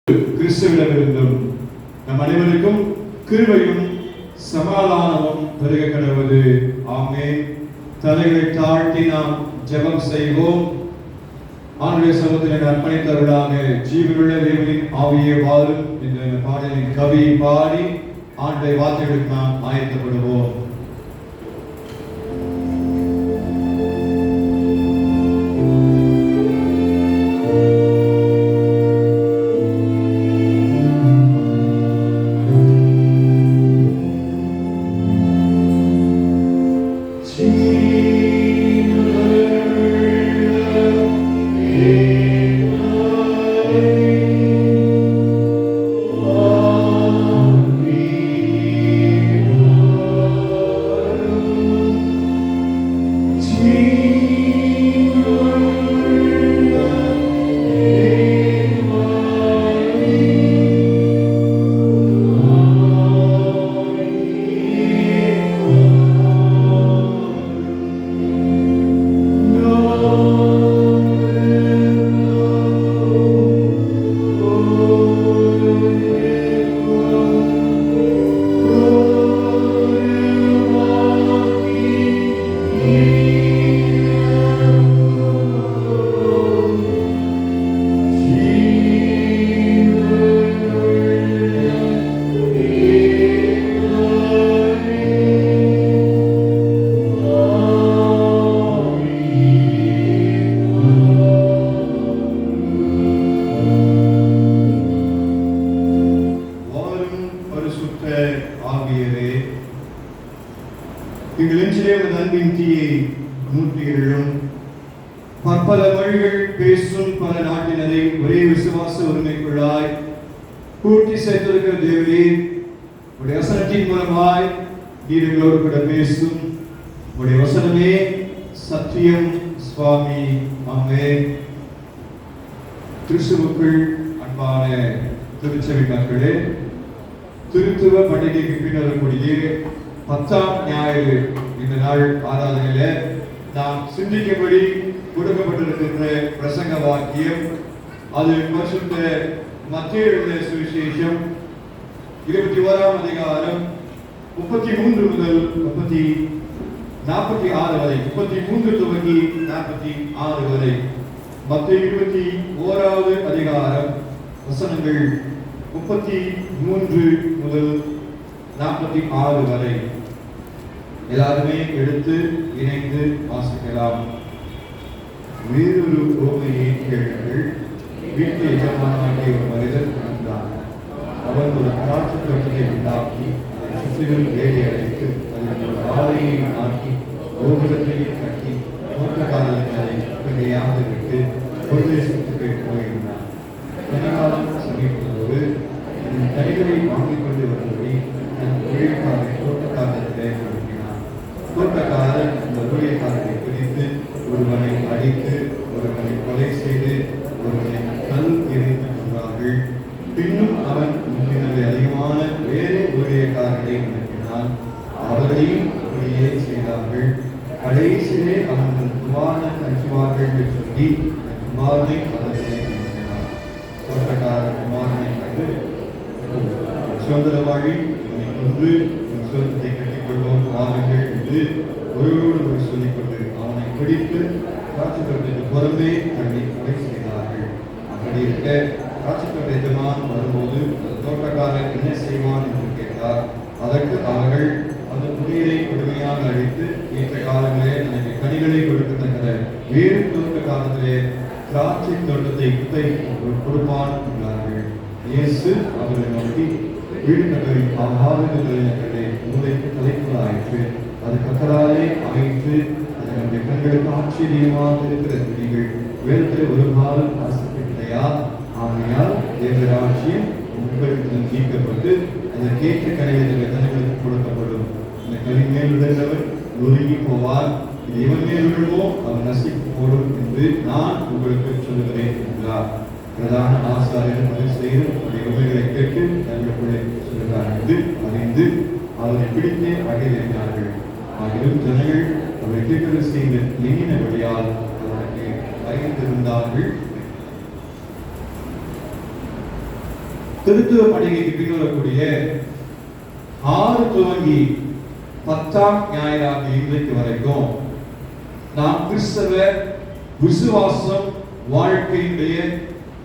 கிறிஸ்துவிடமிருந்தும் நம் அனைவருக்கும் கிருபையும் சமாதானமும் பெருக கடவுது. ஆமென். தலைகளை தாழ்த்தி நாம் ஜெபம் செய்வோம். ஆண்டுடைய சமூகத்தில் அர்ப்பணித்தவர்களாக ஜீவனுள்ள தேவனின் ஆவியே வாழும் என்ற பாடலின் கவி பாடி ஆண்டுடைய வார்த்தைகளுக்கு நாம் ஆயத்தப்படுவோம். பற்பல மொழிகள் பேசும் பல நாட்டினரை ஒரே விசுவாச உரிமைக்குள்ளாய் கூட்டி சேர்த்திருக்கிற தேவரே, உடைய வசனத்தின் மூலமாய் நீங்களோடு கூட பேசும் உடைய வசனமே சத்தியம் சுவாமி. ஆமென். கிறிஸ்துவுக்குள் அன்பான திருச்சபை மக்களே, திருத்துவ பண்டிகைக்கு பின்னரக்கூடிய 10ஆம் ஞாயிறு இந்த நாள் ஆராதனையில நாம் சிந்திக்கும்படி கொடுக்கப்பட்டிருக்கின்ற பிரசங்க வாக்கியம் அது பரிசுத்த மத்தேயு எழுதின சுவிசேஷம் 21ஆம் அதிகாரம் 33 முதல் 46 வரை, 33 துவங்கி 46 வரை. மத்தேயு 21வது அதிகாரம் வசனங்கள் 33 முதல் 46 வரை. எல்லாருமே எடுத்து இணைந்து வாசிக்கலாம். வேறொரு உவமையை கேளுங்கள். வீட்டு எஜமானாகிய ஒரு மனிதன் இருந்தான். அவன் ஒரு திராட்சை தோட்டத்தை உண்டாக்கி அதை சுற்றிலும் வேலி அடைத்து அதில் ஒரு ஆலையை ஆக்கி கோபுரத்தையும் கட்டி தோட்டக்காரர்களுக்கு அதை பிள்ளையாக விட்டு பிரதேசத்துக்கு போயிருந்தான். எதிர்காலம் சமீபத்தோடு இதன் கைகளை வாங்கிக் கொண்டு வரும்படி தன் ஊழியக்காரரை தோட்டக்காரர்களை அனுப்பினான். தோட்டக்காரர் இந்த ஊழியக்காரரை பிரித்து ஒருவனை அடித்து ஒருவனை கொலை செய்து ஒருவனை கல் எறிந்து கொண்டார்கள். பின்னும் அவன் முன்னினவை அதிகமான வேறு ஊழியக்காரர்களை அனுப்பினான். அவர்களையும் அப்படியே செய்தார்கள். கடைசியிலே அவர்கள் குமாரன் அனுப்புவார்கள் என்று சொல்லி குமாரனை அவர்களை அனுப்பினார். தோட்டக்காரர் குமாரனை கண்டு சுதந்திரவாழி இவனை கொன்று சுதந்திரத்தை கட்டிக் கொள்வோம் வாருங்கள் என்று ஒருவரோடு சொல்லிக் கொண்டு அவனை பிடித்து திராட்சை தோட்டத்துக்கு புறம்பே தள்ளி கொலை செய்தார்கள். அப்படி இருக்க திராட்சை தோட்ட எஜமான் வரும்போது தோட்டக்காரர் என்ன செய்வான் என்று கேட்டார். அதற்கு அவர்கள் அந்த புதியரை கொடுமையாக அழித்து ஏற்ற காலங்களே எனக்கு கனிகளை கொடுக்கத்தக்க வேறு தோட்ட காலத்திலே திராட்சை தோட்டத்தை குத்தை கொடுப்பான் என்றார்கள். இயேசு அவர்களை நோக்கி வீடு கட்டலின் ஆகாரங்களை மூளைக்கு தலைப்புள்ளாயிற்று. அது கத்தராலே அமைத்து அது நம்முடைய கண்களுக்கு ஆச்சரியமாக இருக்கிற துணிகள் வேதத்தில் ஒரு காலம் வாசிக்கவில்லையா? ஆகையால் தேவராட்சியம் உங்களுக்கு நீக்கப்பட்டு அதற்கேற்ற கனிகள் கனிகளுக்கு கொடுக்கப்படும். இந்த கனி மேல் விழுந்தவர் நொறுங்கி போவார். இது எவன் மேல் விழுமோ அவர் நசிப்பு போடும் என்று நான் உங்களுக்கு சொல்லுகிறேன் என்றார். பிரதான ஆசாரியர் பரிசேயர் அவருடைய உண்மைகளை கேட்டு தங்களுக்குள்ளே சொல்லுகிறார் என்று அறிந்து அவரை பிடித்தே அடைகிறார்கள். ஆகிலும் ஜனங்கள் அவரை தீர்க்கதரிசி செய்த எண்ணினபடியால் அவருக்கு பயந்திருந்தார்கள். திருத்துவ பண்டிகைக்கு பின்வரக்கூடிய 6 துவங்கி 10ஆம் ஞாயிறாக இன்றைக்கு வரைக்கும் நாம் கிறிஸ்தவ விசுவாசம் வாழ்க்கையுடைய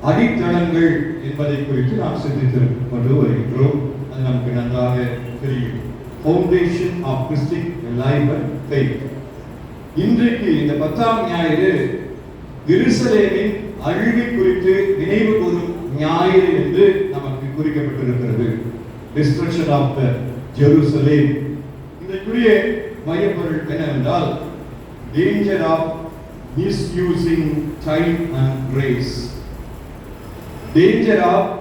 அடித்தளங்கள் என்பதை குறித்து நாம் சிந்தித்துக் கொண்டு வருகின்றோம். அது நமக்கு நன்றாக தெரியும். Foundation of Christian life and faith. இன்றைக்கு இந்த 10ஆம் ஞாயிறு எருசலேமின் அழிவை குறித்து நினைவு கூறும் ஞாயிறு என்று நமக்கு குறிக்கப்பட்டிருக்கிறது. Destruction of the Jerusalem. இதற்குரிய மையப்பொருள் என்னவென்றால் danger of misusing time and grace. Danger of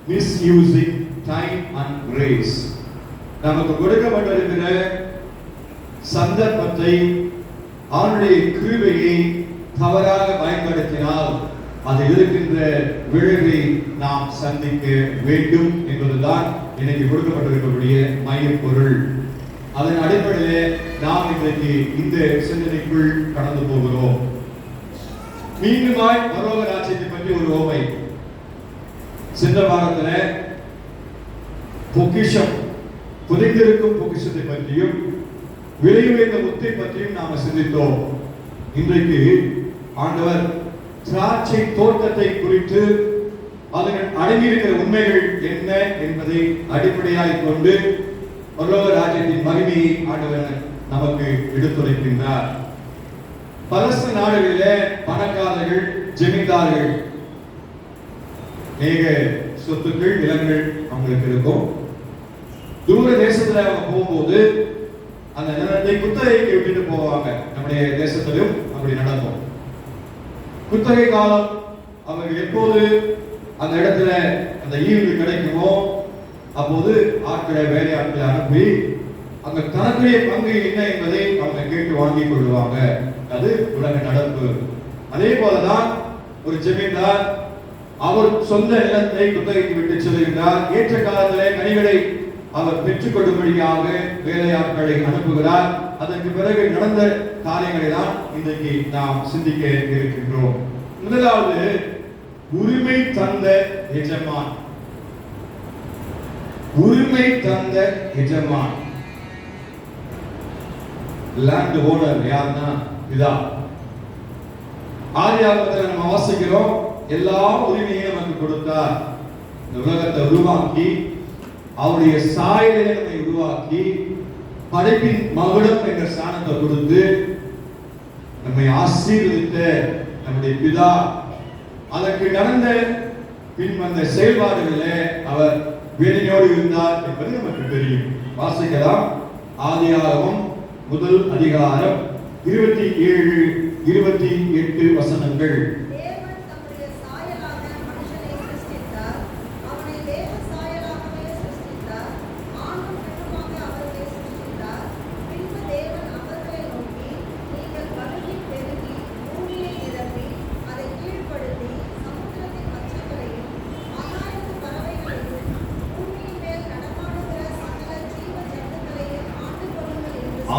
misusing time and grace. நமக்கு கொடுக்கப்பட்டிருக்கிற சந்தர்ப்பத்தை, அவனுடைய கிருபையை தவறாக பயன்படுத்தினால் அது இருக்கின்ற விளைவை நாம் சந்திக்க வேண்டும் என்பதுதான் இன்னைக்கு கொடுக்கப்பட்டிருக்கக்கூடிய மையப்பொருள். அதன் அடிப்படையில் நாம் இன்றைக்கு இந்த சிந்தனைக்குள் கடந்து போகிறோம். மீண்டுமாய் பரலோக ராஜ்யத்தை பற்றி ஒரு ஓமை. சென்ற வாரத்தில் பொக்கிஷம், புதைந்திருக்கும் பொக்கிஷத்தை பற்றியும் விலை உயர்ந்த முத்தை பற்றியும் நாம சிந்தித்தோம். இன்றைக்கு ஆண்டவர் திராட்சை தோட்டத்தை குறித்து அதன் அடங்கியிருக்கிற உண்மைகள் என்ன என்பதை அடிப்படையாக கொண்டு பரலோக ராஜ்யத்தின் மகிமையை ஆண்டவர் நமக்கு எடுத்துரைக்கின்றார். பலஸ்தீன நாடுகளிலே பணக்காரர்கள், ஜமீன்தார்கள், அநேக சொத்துக்கள், நிலங்கள் அவங்களுக்கு இருக்கும். தூர தேசத்துல அவங்க போகும்போது அந்த நிலத்தை குத்தகைக்கு விட்டுட்டு போவாங்க. நம்முடைய தேசத்திலும் அப்படி நடக்கும். குத்தகை காலம் அவர்கள் எப்போது அந்த இடத்துல அந்த ஈவு கிடைக்குமோ அப்போது ஆட்களை, வேலையாட்களை அனுப்பி அந்த தனக்குரிய பங்கு என்ன என்பதை அவங்க கேட்டு வாங்கிக் கொள்வாங்க. அது உலக நடப்பு. அதே போலதான் ஒரு ஜமீன்தார் அவர் சொந்த நிலத்தை குத்தகைக்கு விட்டு செல்கின்றார். ஏற்ற காலத்திலே கனிகளை அவர் பெற்றுக் கொள்ளும்படியாக வேலையாட்களை அனுப்புகிறார். அதற்கு பிறகு நடந்த காரியங்களை தான் இன்றைக்கு நாம் சிந்திக்க இருக்கின்றோம். முதலாவது, உரிமை தந்த எஜமான். உரிமை தந்த எஜமான், லேண்ட் ஓனர் யாருன்னா இதா. ஆதியாகமத்தில் நம்ம வாசிக்கிறோம், எல்லா உரிமையும் நமக்கு கொடுத்தார். இந்த உலகத்தை உருவாக்கி அவருடைய சாயலை நம்மை உருவாக்கி படைப்பின் மகுடம் என்ற ஸ்தானத்தை கொடுத்து நம்மை ஆசீர்வதித்த நம்முடைய பிதா. அதற்கு நடந்த பின் வந்த செயல்பாடுகளில் அவர் வேதனையோடு இருந்தார் என்பது நமக்கு தெரியும். வாசிக்கலாம். ஆதியாகமம் முதல் அதிகாரம் 27, 28 வசனங்கள்.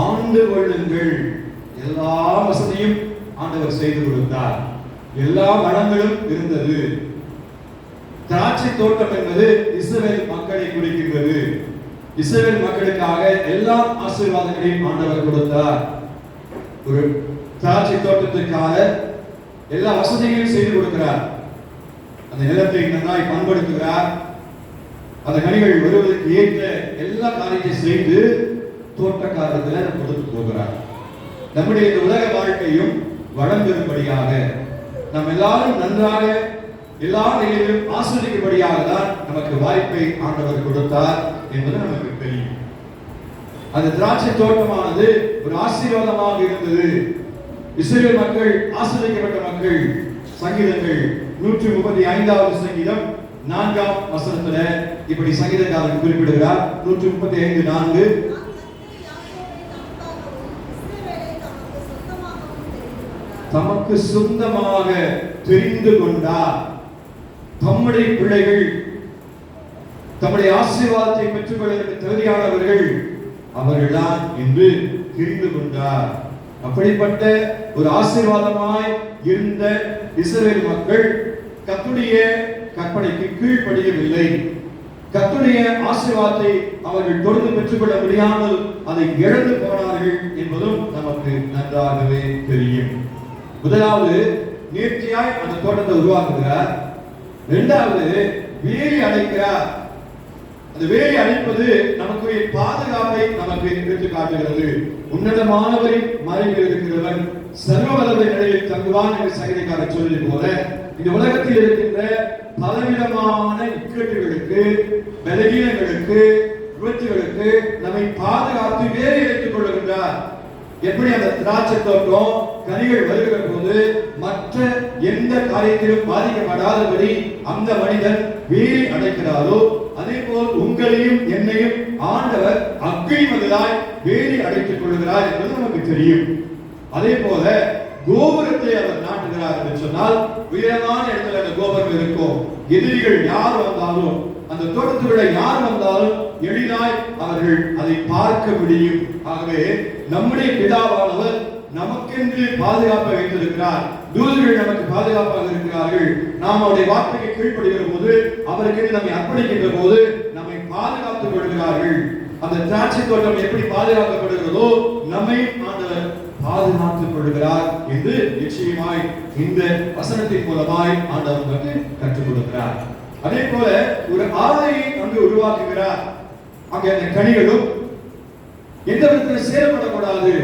ஆண்டு கொள்ளுங்கள். எல்லா வசதியும் ஆண்டவர் செய்து கொடுத்தார். எல்லா வளங்களும் இருந்தது. திராட்சை தோட்டம் என்பது இஸ்ரவேல் மக்களை குறிக்கின்றது. இஸ்ரவேல் மக்களுக்காக எல்லா ஆசீர்வாதங்களையும் ஆண்டவர் கொடுத்தார். ஒரு திராட்சை தோட்டத்திற்காக எல்லா வசதிகளையும் செய்து கொடுக்கிறார். அந்த நிலத்தை நன்றாய் பண்படுத்துகிறார். அந்த கனிகள் வருவதற்கு ஏற்ற எல்லா காரியத்தையும் செய்து தோட்டக்காரத்தில் கொடுத்து போகிறார். நம்முடைய இந்த உலக வாழ்க்கையும் வளம் பெறும்படியாக, நாம் எல்லாரும் நன்றாக எல்லா நிலையிலும் ஆஸ்வதிக்கும்படியாக தான் நமக்கு வாய்ப்பை ஆண்டவர் கொடுத்தார் என்பது நமக்கு தெரியும். அந்த திராட்சை தோட்டமானது ஒரு ஆசீர்வாதமாக இருந்தது. இஸ்ரவேல் மக்கள் ஆசீர்வதிக்கப்பட்ட மக்கள். சங்கீதங்கள் 135வது சங்கீதம் 4ஆம் வசனத்துல இப்படி சங்கீதக்காரன் குறிப்பிடுகிறார். 135:4. தமக்கு சொந்தமாக தெரிந்து கொண்டார். தம்முடைய பிள்ளைகள் தம்முடைய ஆசீர்வாதத்தை பெற்றுக் கொள்வதற்கு தகுதியானவர்கள் அவர்கள்தான் என்று தெரிந்து கொண்டார். அப்படிப்பட்ட ஒரு ஆசீர்வாதமாய் இருந்த இஸ்ரவேல் மக்கள் கர்த்தருடைய கற்பனைக்கு கீழ்ப்படியவில்லை. கர்த்தருடைய ஆசீர்வாதத்தை அவர்கள் தொடர்ந்து பெற்றுக்கொள்ள முடியாமல் அதை இழந்து போனார்கள் என்பதும் நமக்கு நன்றாகவே தெரியும். முதலாவது நேர்த்தியாய் அந்த தோட்டத்தை உருவாக்குகிறார். இரண்டாவது வேலி அடைக்கிறார். அந்த வேலி அடைப்பது நமக்குரிய பாதுகாப்பை நமக்கு எடுத்து காட்டுகிறது. உன்னதமானவரின் மறைவில் இருக்கிறவன் சர்வ வல்லமை நிலையில் தங்குவான் என்று சங்கீதக்காரர் சொல்வது போல இந்த உலகத்தில் இருக்கின்ற பலவிதமான இக்கட்டுகளுக்கு, பலவீனங்களுக்கு, விபத்துகளுக்கு நம்மை பாதுகாத்து வேறு எடுத்துக் கொள்ளுகின்றார். எப்படி அந்த திராட்சை தோட்டம் கனிகள் வருகிற போது மற்ற எந்த காரியத்திலும் பாதிக்கப்படாதபடி அந்த மனிதன் வேலி அடைக்கிறாரோ, அதே போல் உங்களையும் என்னையும் ஆண்டவர் அக்னி மதிலாய் வேலி அடைத்துக் கொள்கிறார் என்பது நமக்கு தெரியும். அதே போல கோபுரத்தை அவர் நாட்டுகிறார் என்று சொன்னால் உயரமான இடத்துல அந்த கோபுரம் இருக்கும். எதிரிகள் யார் வந்தாலும், அந்த தோட்டத்துக்குள்ள யார் வந்தாலும் எளிதாய் அவர்கள் அதை பார்க்க முடியும். ஆகவே நம்முடைய பிதாவானவர் நமக்கென்று பாதுகாப்பை வைத்திருக்கிறார். தூதர்கள் நமக்கு பாதுகாப்பாக இருக்கிறார்கள். நாம் அவருடைய வார்த்தைக்கு கீழ்ப்படுகிற போது, அவருக்கு நம்மை அர்ப்பணிக்கின்ற போது நம்மை பாதுகாத்துக் கொள்கிறார்கள். அந்த திராட்சை தோட்டம் எப்படி பாதுகாக்கப்படுகிறதோ நம்மை ஆண்டவர் பாதுகாத்துக் கொள்கிறார் என்று நிச்சயமாய் இந்த வசனத்தின் மூலமாய் ஆண்டவர் நமக்கு கற்றுக் கொடுக்கிறார். அதே போல ஒரு ஆலையை அங்கு உருவாக்குகிறார். அங்கே அந்த கனிகளும் எந்த விதத்தில் சேரப்படக்கூடாது.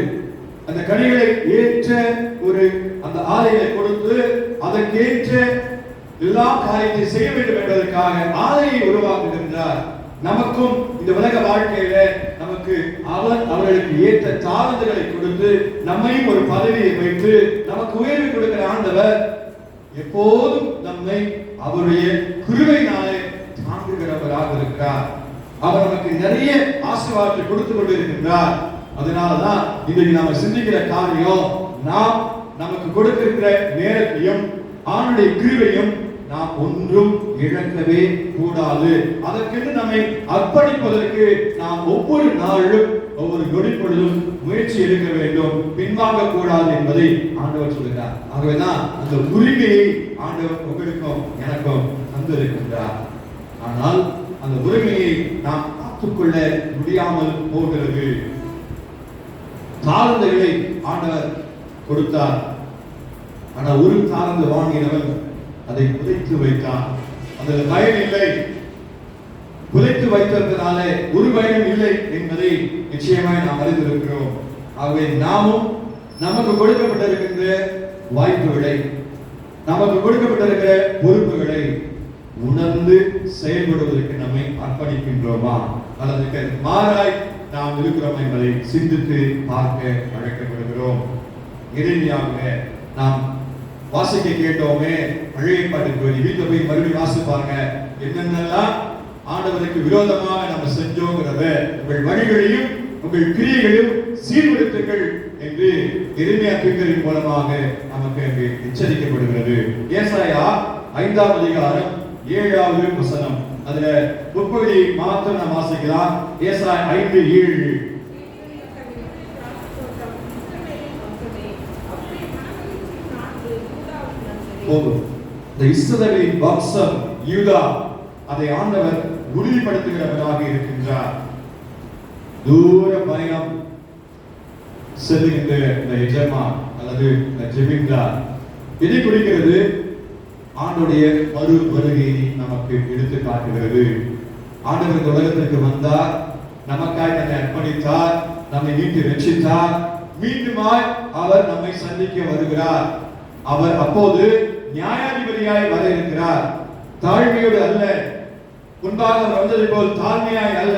அந்த கனிகளை ஏற்ற ஒரு அந்த ஆலையை கொடுத்து அதற்கேற்ற எல்லா காரியத்தை செய்ய வேண்டும் என்பதற்காக ஆலையை உருவாக்குகின்றார். நமக்கும் இந்த உலக வாழ்க்கையில நமக்கு அவர்களுக்கு ஏற்ற தாளந்துகளை கொடுத்து நம்மையும் ஒரு பதவியை வைத்து நமக்கு உயர்வு கொடுக்கிற ஆண்டவர் எப்போதும் நம்மை அவருடைய கிருபையினாலே தாங்குகிறவராக இருக்கிறார். அவர் நமக்கு நிறைய ஆசீர்வாதத்தை கொடுத்து கொண்டிருக்கின்றார். அதனாலதான் இன்றைக்கு நாம சிந்திக்கிற காரியம், நாம் நமக்கு கொடுக்கிற நேரத்தையும் ஆண்டுடைய கிருபையும் நாம் ஒன்றும் இழக்கவே கூடாது. அதற்கென்று நம்மை அர்ப்பணிப்பதற்கு நாம் ஒவ்வொரு நாளும் ஒவ்வொரு நொடிப்பொழுதும் முயற்சி எடுக்க வேண்டும், பின்வாங்க கூடாது என்பதை ஆண்டவர் சொல்கிறார். ஆகவேதான் அந்த உரிமையை ஆண்டவர் உங்களுக்கும் எனக்கும் தந்திருக்கின்றார். ஆனால் அந்த உரிமையை நாம் காத்துக்கொள்ள முடியாமல் போகிறது. தாளந்துகளை ஆண்டவர் கொடுத்தார். ஆனால் ஒரு தாளந்து வாங்கினவன் அதை புதைத்து வைத்தான். அதில் பயன் இல்லை. புதைத்து வைத்ததனாலே ஒரு பயனும் இல்லை என்பதை நிச்சயமாய் நாம் அறிந்திருக்கிறோம். ஆகவே நாமும் நமக்கு கொடுக்கப்பட்டிருக்கின்ற வாய்ப்புகளை, நமக்கு கொடுக்கப்பட்டிருக்கிற பொறுப்புகளை உணர்ந்து செயல்படுவதற்கு நம்மை அர்ப்பணிக்கின்றோமா அல்லது மாறாய் நாம் இருக்கிறோம் என்பதை சிந்தித்து பார்க்க அழைக்கப்படுகிறோம். இறுதியாக நாம் வாசிக்க கேட்டோமே, பழைய பாட்டுக்கு போய் வீட்டுல போய் மறுபடியும் வாசிப்பாங்க. என்னென்னலாம் ஆண்டவருக்கு விரோதமாக நம்ம செஞ்சோங்கிறத உங்கள் வழிகளையும் உங்கள் கிரியைகளையும் சீர்படுத்துங்கள் என்று எரேமியா தீர்க்கதரின் மூலமாக நமக்கு அங்கு எச்சரிக்கப்படுகிறது. ஏசாயா 5ஆம் அதிகாரம் 7வது வசனம். அதுல முற்பகுதியை மாத்திரம் நாம் வாசிக்கலாம். ஏசாயா 5:7. இந்த இஸ்ரவேலின் வம்சம் யூதா, அதை ஆண்டவர் உறுதிப்படுத்துகிறவராக இருக்கின்றார். தூர பயணம் செல்லுகின்ற இந்த எஜமான் அல்லது ஜெமீன்தார் எதை குறிக்கிறது? ஆண்டுடைய மறு வருகையை நமக்கு எடுத்து காட்டுகிறது. ஆண்டவர் இந்த உலகத்திற்கு வந்தார், நமக்காய் தன்னை அர்ப்பணித்தார், நம்மை மீட்டு ரட்சித்தார். மீண்டுமாய் அவர் நம்மை சந்திக்க வருகிறார். அவர் அப்போது நியாயாதிபதியாய் வர இருக்கிறார். தாழ்மையோடு அல்ல, முன்பாக வந்தது போல் தாழ்மையாய் அல்ல,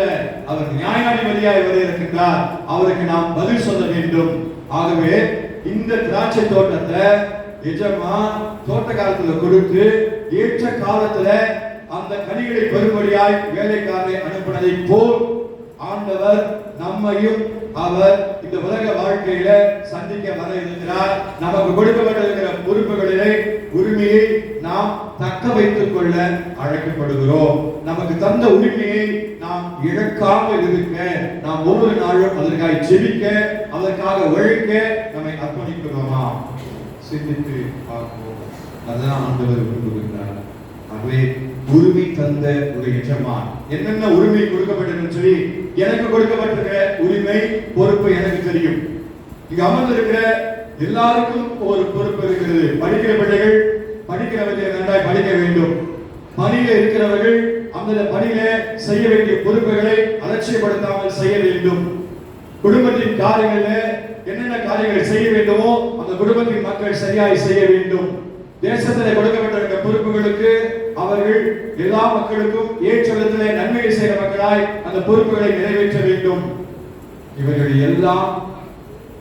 அவர் நியாயாதிபதியாய் வர இருக்கின்றார். அவருக்கு நாம் பதில் சொல்ல வேண்டும். ஆகவே இந்த திராட்சை தோட்டத்தை எஜமான் தோட்டக்காரத்துல கொடுத்து ஏற்ற காலத்துல அந்த கனிகளை பெறும்படியாய் வேலைக்காரரை அனுப்பினதை போல் ஆண்டவர் நம்மையும் அவர் இந்த உலக வாழ்க்கையில சந்திக்க வர இருக்கிறார். நமக்கு கொடுக்கப்பட்டிருக்கிற பொறுப்புகளிலே உரிமையை நாம் தக்க வைத்துக் கொள்ள அழைக்கப்படுகிறோம். நமக்கு தந்த உரிமையை நாம் இழக்காமல் இருக்க, நாம் ஒவ்வொரு நாளும் அதற்காக ஜெபிக்க, அதற்காக உழைக்க நம்மை அர்ப்பணிக்கிறோமா? சிந்தித்து பார்ப்போம். அதுதான் ஆண்டவர் விரும்புகின்றார். ஆகவே உரிமை தந்த ஒரு எஜமான். என்னென்ன உரிமை கொடுக்கப்பட்டதுன்னு சொல்லி எனக்கு கொடுக்கப்பட்டிருக்கிற உரிமை பொறுப்பு எனக்கு தெரியும். இங்க அமர்ந்திருக்கிற எல்லாருக்கும் ஒரு பொறுப்பு இருக்கிறது. படிக்கிற பிள்ளைகள் படிக்கிறவர்கள் நன்றாய் படிக்க வேண்டும். பணியில இருக்கிறவர்கள் அந்த பணியில செய்ய வேண்டிய பொறுப்புகளை அலட்சியப்படுத்தாமல் செய்ய வேண்டும். குடும்பத்தின் காரியங்களில் என்னென்ன காரியங்களை செய்ய வேண்டுமோ அந்த குடும்பத்தின் மக்கள் சரியாய் செய்ய வேண்டும். தேசத்தில் கொடுக்கப்பட்ட பொறுப்புகளுக்கு அவர்கள் எல்லா மக்களுக்கும் ஏற்ற விதத்தில் நன்மையை செய்கிற மக்களாய் அந்த பொறுப்புகளை நிறைவேற்ற வேண்டும். இவர்கள் எல்லாம்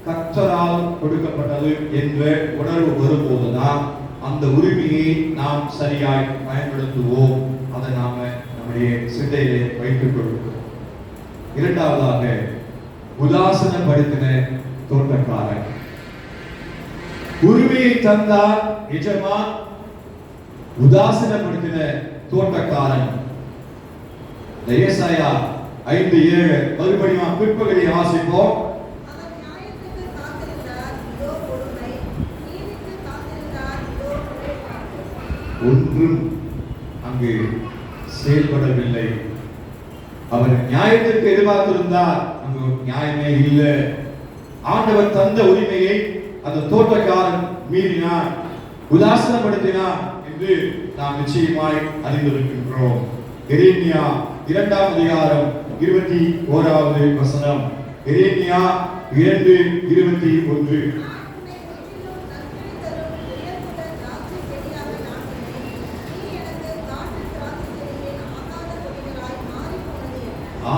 கர்த்தரால் கொடுக்கப்பட்டது என்ற உணர்வு வரும்போதுதான் அந்த உரிமையை நாம் சரியாய் பயன்படுத்துவோம். அதை நாம நம்முடைய சிந்தையிலே வைத்துக் கொள்வோம். இரண்டாவதாக உதாசனப்படுத்தின தோட்டக்காரன். உரிமையை தந்தார் எஜமான், உதாசனப்படுத்தின தோட்டக்காரன். ஏசாயா 5:7 மறுபடியும் பிற்பகுதியை வாசிப்போம். ஒன்றும் அங்கு செயல்படவில்லை. அவர் நியாயத்திற்கு எதிர்பார்த்திருந்தார், அங்கு நியாயமே இல்லை. ஆண்டவர் தந்த உரிமையை அந்த தோட்டக்காரன் மீறினார், உதாசனப்படுத்தினார் என்று நாம் நிச்சயமாய் அறிந்திருக்கின்றோம். எரேமியா 2ஆம் அதிகாரம் 21வது வசனம். எரேமியா 2:21.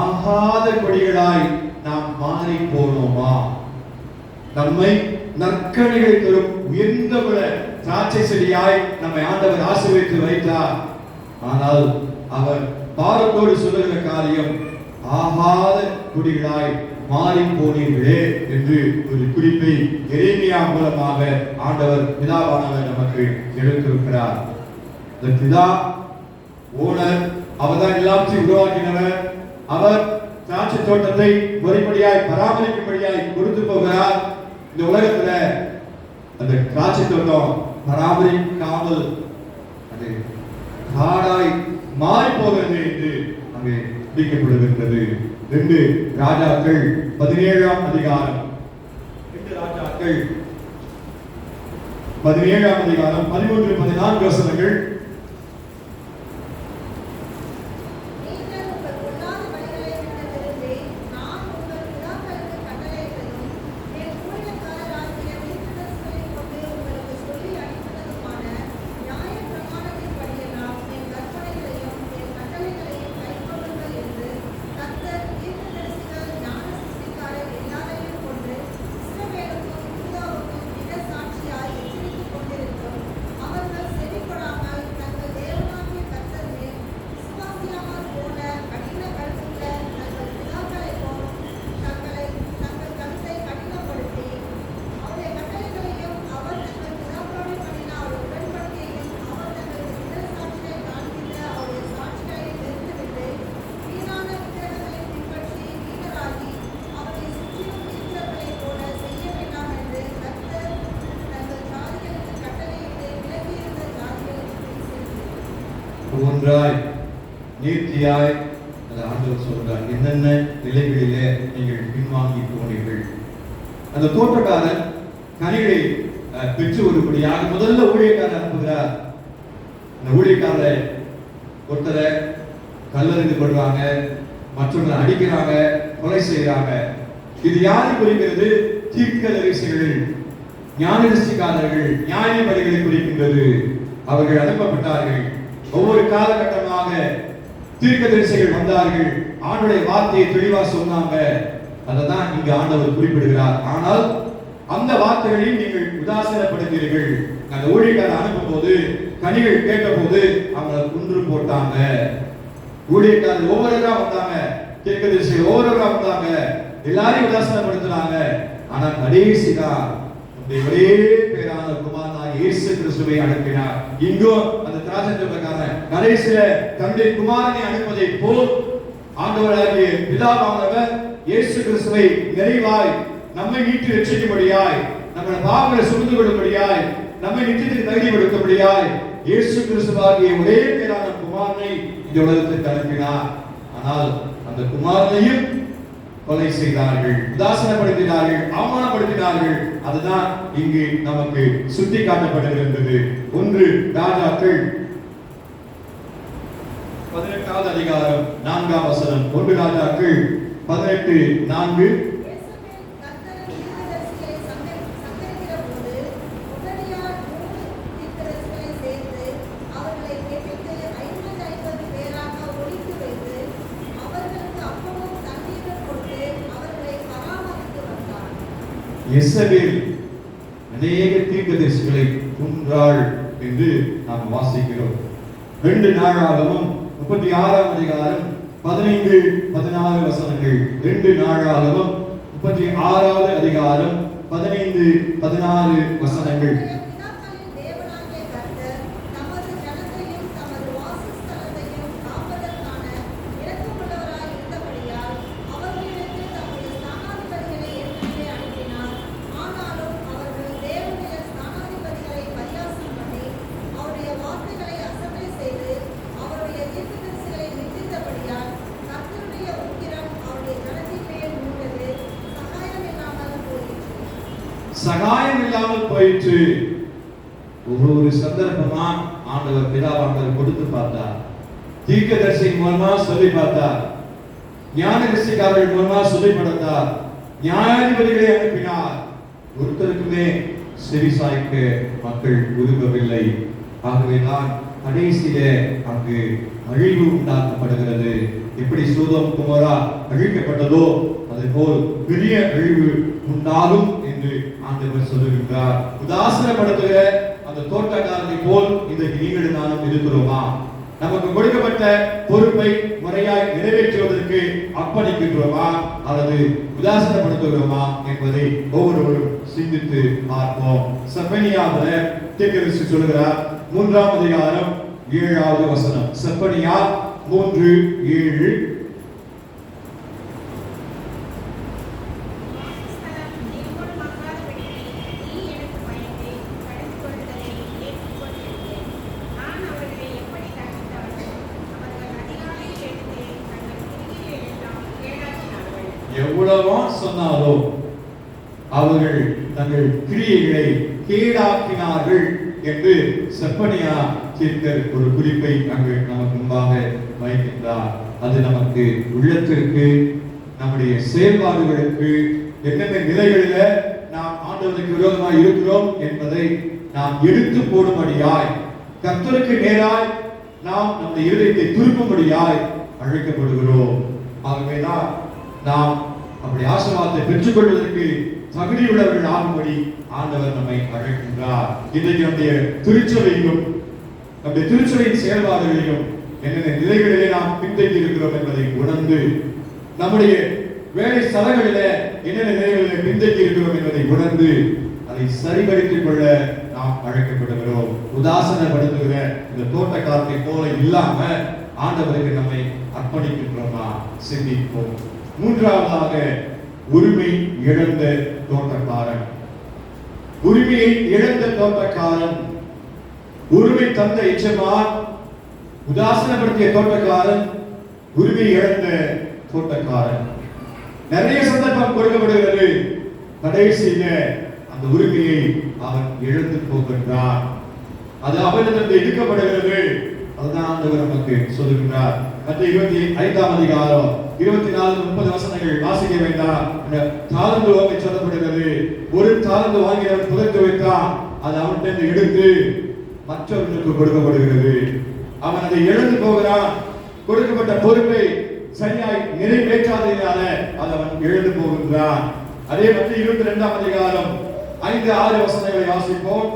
ஆகாத கொடிகளாய் நாம் மாறி போனோமா? நம்மை நற்கனிகளை தரும் உயர்ந்த திராட்சை செடியாய் நம்மை ஆண்டவர் ஆசீர்வதித்து வைத்தார். ஆனால் அவர் பாரத்தோடு சொல்லுகிற காரியம், ஆகாத கொடிகளாய் மாறி போனீர்களே என்று ஒரு குறிப்பை எரேமியா மூலமாக ஆண்டவர் பிதாவானவர் நமக்கு எடுத்திருக்கிறார். இந்த பிதா ஓனர், அவர்தான் எல்லாத்தையும் உருவாக்கினவர். அவர் திராட்சை தோட்டத்தை முறைப்படியாய் பராமரிக்கும்படியாய் கொடுத்து போகிறார். இந்த உலகத்துல அந்த திராட்சை தோட்டம் பராமரிக்காமல் அது காடாய் மாறி போகிறது என்று அங்கே பிடிக்கப்படுகின்றது. 2 ராஜாக்கள் 17ஆம் அதிகாரம் 2 ராஜாக்கள் 17ஆம் அதிகாரம் 13-14 வசனங்கள். ஒன்றாய் நீர்த்தியாய் ஆண்டவர் சொல்றார், என்னென்ன நிலைகளிலே நீங்கள் பின்வாங்கி போனீர்கள். அந்த தோட்டக்காரன் கனிகளை பெற்று ஒருபடியாக முதல்ல ஊழியக்காரர் அனுப்புகிறார். அந்த ஊழியக்காரரை ஒருத்தரை கல்லறிந்து கொள்வாங்க, மற்றவங்களை அடிக்கிறாங்க, கொலை செய்கிறாங்க. இது யாரை குறிக்கிறது? தீர்க்கதரிசிகள், ஞானதிஷ்டிக்காரர்கள், நியாயபதிகளை குறிக்கின்றது. அவர்கள் அனுப்பப்பட்டார்கள். ஒவ்வொரு காலகட்டமாக தீர்க்கதரிசிகள் வந்தார்கள், ஆண்டவருடைய வார்த்தையை தெளிவா சொன்னாங்க. அததான் இங்க ஆண்டவர் குறிப்பிடுகிறார். ஆனால் அந்த வார்த்தைகளையும் நீங்கள் உதாசீனப்படுத்தீர்கள். அந்த ஊழியக்காரர் அனுப்பும் போது கனிகள் கேட்ட போது அவங்களை குன்று போட்டாங்க. ஊழியக்காரர் ஒவ்வொருவரா வந்தாங்க, தீர்க்கதரிசிகள் ஒவ்வொருவரா வந்தாங்க, எல்லாரையும் உதாசீனப்படுத்தினாங்க. ஆனா கடைசிதான் ஒரே பேரான குமாரனாகிய இயேசு கிறிஸ்துவை அனுப்பினார். இங்கும் அந்த திராட்சை தோட்டக்காரன் கடைசியில தன்னுடைய குமாரனை அனுப்பதை போல் ஆண்டவராகிய பிதாவானவர் இயேசு கிறிஸ்துவை நிறைவாய் நம்மை மீட்டு ரட்சிக்கும்படியாய், நம்முடைய பாவங்களை சுமந்து கொள்ளும்படியாய், நம்மை நித்தியத்துக்கு தகுதிப்படுத்தும்படியாய் இயேசு கிறிஸ்துவாகிய ஒரே பேரான குமாரனை இந்த உலகத்துக்கு அனுப்பினார். ஆனால் அந்த குமாரனையும் கொலை செய்தார்கள், உதாசனப்படுத்தினார்கள், அவமானப்படுத்தினார்கள். அதுதான் இங்கு நமக்கு சுட்டி காட்டப்படுகின்றது. 1 ராஜாக்கள் 18வது அதிகாரம் 4ஆம் வசனம். 1 ராஜாக்கள் 18:4. எசபேல் அநேக தீர்க்கதரிசிகளை கொன்றாள் என்று நாம் வாசிக்கிறோம். 2 நாளாகமும் 36ஆம் அதிகாரம் 15-16 வசனங்கள். 2 நாளாகமும் 36வது அதிகாரம் 15-16 வசனங்கள். சகாயம் இல்லாமல் போயிற்று. ஒவ்வொரு சந்தர்ப்பமா ஆண்டவர் பிதாவாண்டவர் கொடுத்து பார்த்தார். தீர்க்கதரிசி மூலமா சொல்லி பார்த்தார். ஞானதரிசிக்காரர்கள் மூலமா சொல்லி கொடுத்தார். நியாயாதிபதிகளை அனுப்பினார். ஒருத்தருக்குமே செவிசாய்க்க மக்கள் விரும்பவில்லை. ஆகவேதான் கடைசியிலே அங்கு அழிவு உண்டாக்கப்படுகிறது. எப்படி சோதோம் குமோரா அழிக்கப்பட்டதோ அதுபோல் பெரிய அழிவு உண்டாகும் என்று ஆண்டவர் சொல்லுகின்றார். உதாசனப்படுத்துகிற அந்த தோட்டக்காரனை போல் இன்றைக்கு நீங்கள் நானும் இருக்கிறோமா? நமக்கு கொடுக்கப்பட்ட பொறுப்பை முறையாய் நிறைவேற்றுவதற்கு அர்ப்பணிக்கின்றோமா அல்லது உதாசனப்படுத்துகிறோமா என்பதை ஒவ்வொருவரும் சிந்தித்து பார்ப்போம். செப்பனியாவில் தீர்க்கதரிசி சொல்லுகிறார் 3ஆம் அதிகாரம் 7வது வசனம். செப்பனியா 3:7. எவ்வளவோ சொன்னாலோ அவர்கள் தங்கள் கிரியைகளை கேடாக்கினார்கள் என்று செப்பனியா தீர்க்கர் ஒரு குறிப்பை அங்கு நமக்கு முன்பாக வைக்கின்றார். அது நமக்கு உள்ளத்திற்கு, நம்முடைய செயல்பாடுகளுக்கு என்னென்ன நிலைகளில நாம் ஆண்டவருக்கு விரோதமாக இருக்கிறோம் என்பதை நாம் எடுத்து போடும்படியாய், கர்த்தருக்கு நேராய் நாம் நம்முடைய இருதயத்தை திருப்பும்படியாய் அழைக்கப்படுகிறோம். ஆகவேதான் நாம் அப்படி ஆசீர்வாதத்தை பெற்றுக் கொள்வதற்கு தகுதியுள்ளவர்கள் ஆகும்படி ஆண்டவர் நம்மை அழைக்கின்றார். இன்றைக்கு நம்முடைய திருச்சபையும் நம்முடைய திருச்சபையின் செயல்பாடுகளையும் என்னென்ன நிலைகளிலே நாம் பின்தங்கி இருக்கிறோம் என்பதை உணர்ந்து, நம்முடைய வேலை ஸ்தலங்களிலே என்னென்ன நிலைகளிலே பின்தங்கி இருக்கிறோம் என்பதை உணர்ந்து அதை சரிபடுத்திக் கொள்ள நாம் அழைக்கப்படுகிறோம். உதாசனப்படுத்துகிற இந்த தோட்டக்காரத்தை போல இல்லாம ஆண்டவருக்கு நம்மை அர்ப்பணிக்கின்றோமா? சிந்திப்போம். 3ஆவதாக உரிமை இழந்த தோட்டக்காரன். உரிமையை இழந்த தோட்டக்காரன், உரிமை தந்த எஜமான், உதாசனப்படுத்திய தோட்டக்காரன், உரிமை இழந்த தோட்டக்காரன். நிறைய சந்தர்ப்பம் கொடுக்கப்படுகிறது. கடைசியில அந்த உரிமையை அவன் இழந்து போகின்றான். அது அவனிடமிருந்து எடுக்கப்படுகிறது. அதுதான் ஆண்டவர் நமக்கு சொல்லுகின்றார். மத்திய 25ஆம் அதிகாரம் 24-30 வசனங்கள் வாசிக்க வேண்டாம். தாளந்து வாங்கி சொல்லப்படுகிறது. ஒரு தாளந்து வாங்கினவன் புதைத்து வைத்தான். அது அவன்கிட்ட எடுத்து மற்றவர்களுக்கு கொடுக்கப்படுகிறது. அவன் அதை இழந்து போகிறான். கொடுக்கப்பட்ட பொறுப்பை சரியாய் நிறைவேற்றாததினால அதை அவன் இழந்து போகின்றான். அதே மத்திய 22ஆம் அதிகாரம் 5-6 வசனங்களை வாசிப்போம்.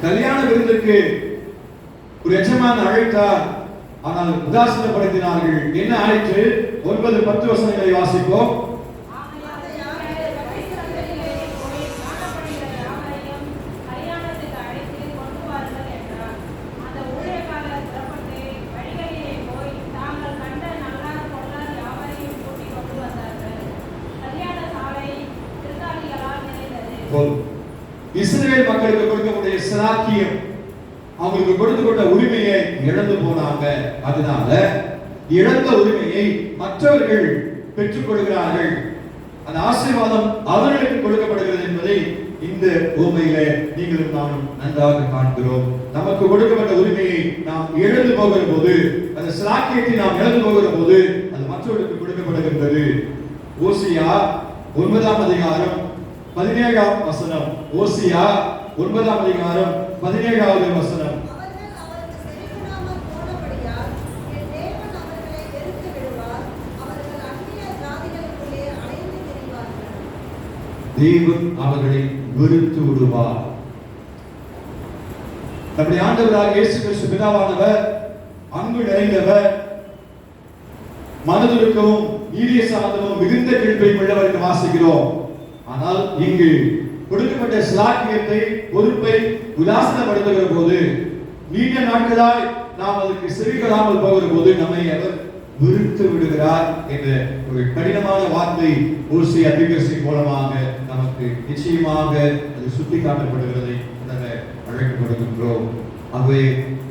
கல்யாண விருந்துக்கு ஒரு எஜமான் அழைத்தார். ஆனால் உதாசீனப்படுத்தினார்கள். என்ன ஆயிற்று? 9-10 வசனங்களை வாசிப்போம். போதும். இஸ்ரவேல் மக்களுக்கு கொடுக்கக்கூடிய சிராக்கியம், அவங்களுக்கு கொடுத்துக்கொண்ட உரிமையை இழந்து போனாங்க. அதனால இழந்த உரிமையை மற்றவர்கள் பெற்றுக் கொள்கிறார்கள். அந்த ஆசீர்வாதம் அவர்களுக்கு கொடுக்கப்படுகிறது என்பதை இந்த உவமையில நீங்களும் நானும் நன்றாக காண்கிறோம். நமக்கு கொடுக்கப்பட்ட உரிமையை நாம் இழந்து போகிற போது, அந்த சிராக்கியத்தை நாம் இழந்து போகிற போது, அது மற்றவர்களுக்கு கொடுக்கப்படுகின்றது. ஓசியா 9ஆம் அதிகாரம் 17ஆம் வசனம். ஓசியா 9ஆம் அதிகாரம் 17வது வசனம். தேவன் அவர்களை வெறுத்து விடுவார். நம்முடைய ஆண்டவராக இயேசு கிறிஸ்து பிதாவானவர் அன்பு நிறைந்தவர், மனதுருக்கமும் நீதிய சாந்தமும் மிகுந்த கிருபையும் உள்ளவர் என்று வாசிக்கிறோம். ஆனால் இங்கு கொடுக்கப்பட்ட சிலாக்கியத்தை, பொறுப்பை உதாசீனப்படுத்துகிற போது, நீண்ட நாட்களாய் நாம் அதற்கு செவிகொடாமல் போகிற போது நம்மை அவர் வெறுத்து விடுகிறார் என்ற ஒரு கடினமான வார்த்தை ஓசியா தீர்க்கதரிசி மூலமாக நமக்கு நிச்சயமாக அது சுட்டி காட்டப்படுகிறதை உணர அழைக்கப்படுகின்றோம். ஆகவே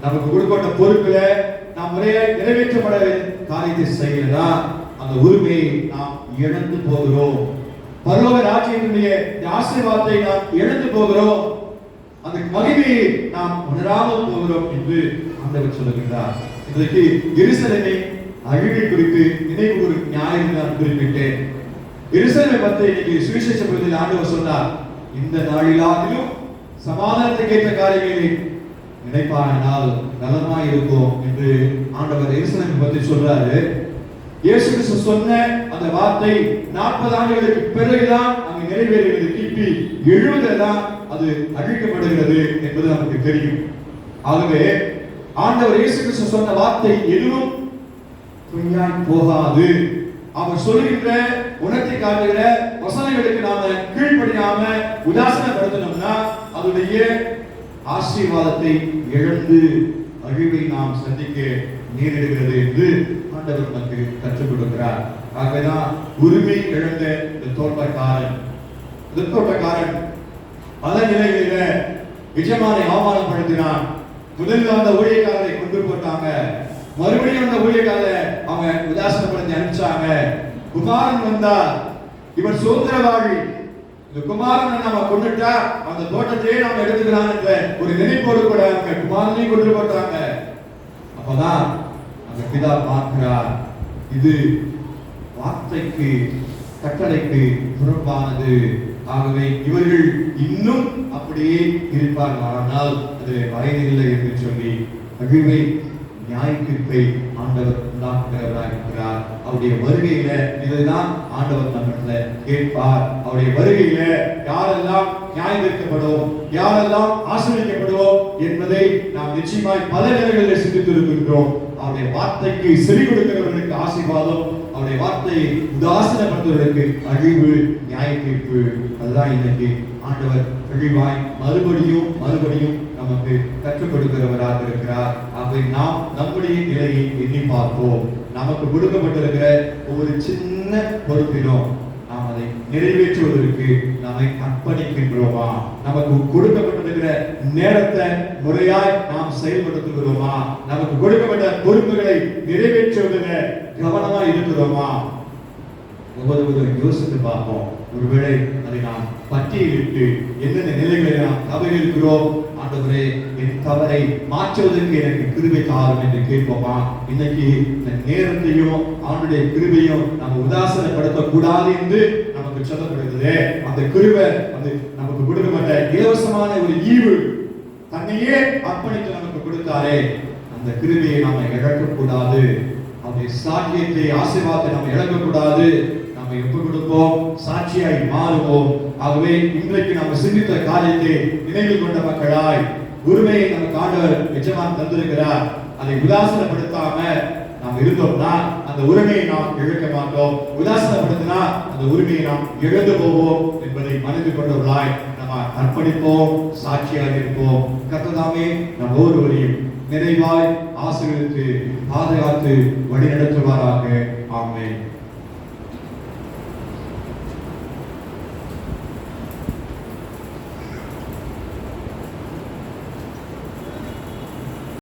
நமக்கு கொடுக்கப்பட்ட பொறுப்புல நாம் முறையாக நிறைவேற்றப்பட காரியத்தை செய்யலனா அந்த உரிமையை நாம் இழந்து போகிறோம். பரலோக ராஜ்யத்தினுடைய ஆசீர்வாதத்தை நாம் இழந்து போகிறோம். அந்த மகிமையை நாம் உணராமல் போகிறோம் என்று ஆண்டவர் சொல்லுகிறார். இன்றைக்கு எருசலேமை அழிவை குறித்து நினைவு ஒரு ஞாயிறு நான் குறிப்பிட்டேன். எருசலேமை பற்றி இன்னைக்கு சுவிசேஷ பகுதியில் ஆண்டவர் சொன்னார், இந்த நாளிலாகிலும் சமாதானத்துக்கு ஏற்ற காரியங்களை நினைப்பானால் நலமாய் இருக்கும் என்று ஆண்டவர் எருசலேமை பற்றி சொல்றாரு. இயேசு கிறிஸ்து சொன்ன அந்த வார்த்தை 40 ஆண்டுகளுக்கு பிறகுதான் அங்கு நிறைவேறுகிறது. கிபி 70 தான் அது அழிக்கப்படுகிறது என்பது நமக்கு தெரியும். ஆகவே ஆண்டவர் இயேசு கிறிஸ்து சொன்ன வார்த்தை எதுவும் பொய்யாய் போகாது. அவர் சொல்லுகின்ற உணர்த்தி காட்டுகிற வசனங்களுக்கு நாம கீழ்ப்படியாம உதாசீனப்படுத்தினோம்னா அதனுடைய ஆசீர்வாதத்தை இழந்து அழிவை நாம் சந்திக்க நேரிடுகிறது என்று ஆண்டவர் நமக்கு கற்றுக் கொடுக்கிறார். ஆகவேதான் உரிமை இழந்த இந்த தோட்டக்காரன் பல நிலைகளில எஜமானை அவமானப்படுத்தினான். முதலில் அந்த ஊழியக்காரரை கொண்டு போட்டாங்க, மறுபடியும் அந்த ஊழியக்காரரை அவங்க உதாசீனப்படுத்தி அனுப்பிச்சாங்க. குமாரன் வந்தார், இவர் சுதந்திரவாளி, இந்த குமாரனை நாம கொண்டுட்டா அந்த தோட்டத்தையே நாம எடுத்துக்கலாம் என்ற ஒரு நினைப்போடு கூட அவங்க குமாரனையும் கொண்டு போட்டாங்க. அப்பதான் அந்த பிதா பார்க்கிறார், இது வார்த்தைக்கு கட்டளைக்கு புறம்பானது. ஆகவே இவர்கள் இன்னும் அப்படியே இருப்பார்கள், ஆனால் அது வயதில்லை என்று சொல்லி அழிவை நியாயத்தீர்ப்பை ஆண்டவர் உண்டாக்குகிறவராக இருக்கிறார். அவருடைய வருகையில இதுதான் ஆண்டவர் நம்மிடத்துல கேட்பார். அவருடைய வருகையில யாரெல்லாம் நியாயம் தீர்க்கப்படும், யாரெல்லாம் ஆசீர்வதிக்கப்படுவோம் என்பதை நாம் நிச்சயமாய் பல நிலைகளில் சிந்தித்து இருக்கின்றோம். அவருடைய வார்த்தைக்கு செவி கொடுக்கிறவர்களுக்கு ஆசீர்வாதம், அவருடைய வார்த்தையை உதாசீனப்படுத்துவதற்கு அழிவு, நியாய தீர்ப்பு. அதுதான் இன்னைக்கு ஆண்டவர் தெளிவாய் மறுபடியும் நமக்கு கற்றுக் கொடுக்கிறவராக இருக்கிறார். ஆகவே நாம் நம்முடைய நிலையை எண்ணி பார்ப்போம். நமக்கு கொடுக்கப்பட்டிருக்கிற ஒரு சின்ன பொறுப்பிலும் நாம் அதை நிறைவேற்றுவதற்கு நம்மை அர்ப்பணிக்கின்றோமா? நமக்கு கொடுக்கப்பட்டிருக்கிற நேரத்தை முறையாய் நாம் செயல்படுத்துகிறோமா? நமக்கு கொடுக்கப்பட்ட பொறுப்புகளை நிறைவேற்றுவதில் கவனமா இருக்கிறோமா? ஒவ்வொருவரும் யோசித்து பார்ப்போம். ஒருவேளை அதை நாம் பட்டியலிட்டு எந்தெந்த நிலைகளை நாம் தவறி இருக்கிறோம், ஆண்டவரே என் தவறை மாற்றுவதற்கு எனக்கு கிருபை தாரும் என்று கேட்போமா? இன்னைக்கு இந்த நேரத்தையும் ஆண்டுடைய கிருபையும் நம்ம உதாசீனப்படுத்த கூடாது என்று நமக்கு சொல்லப்படுகிறது. அந்த கிருபை வந்து நமக்கு கொடுக்கப்பட்ட இலவசமான ஒரு ஈவு, தன்னையே அர்ப்பணித்து நமக்கு கொடுத்தாரே, அந்த கிருபையை நாம இழக்கக்கூடாது. அவருடைய சாட்சியத்தை, ஆசீர்வாதத்தை நம்ம இழக்கக்கூடாது. நம்ம எப்ப கொடுப்போம், சாட்சியாய் மாறுவோம். ஆகவே இன்றைக்கு நாம் சிந்தித்த காரியத்தை நினைவு கொண்ட மக்களாய் உரிமையை நமக்கு ஆண்டவர் எஜமான் தந்திருக்கிறார். அதை உதாசீனப்படுத்தாம நாம் இருந்தோம்னா அந்த உரிமையை நாம் இழக்க மாட்டோம். உதாசீனப்படுத்தினா அந்த உரிமையை நாம் இழந்து போவோம் என்பதை மனதில் கொண்டவர்களாய் நம்ம அர்ப்பணிப்போம், சாட்சியாக இருப்போம். கர்த்தர் நம் ஒவ்வொருவரையும் நிறைவாய் ஆசீர்வதித்து பாதுகாத்து வழிநடத்துவாராக.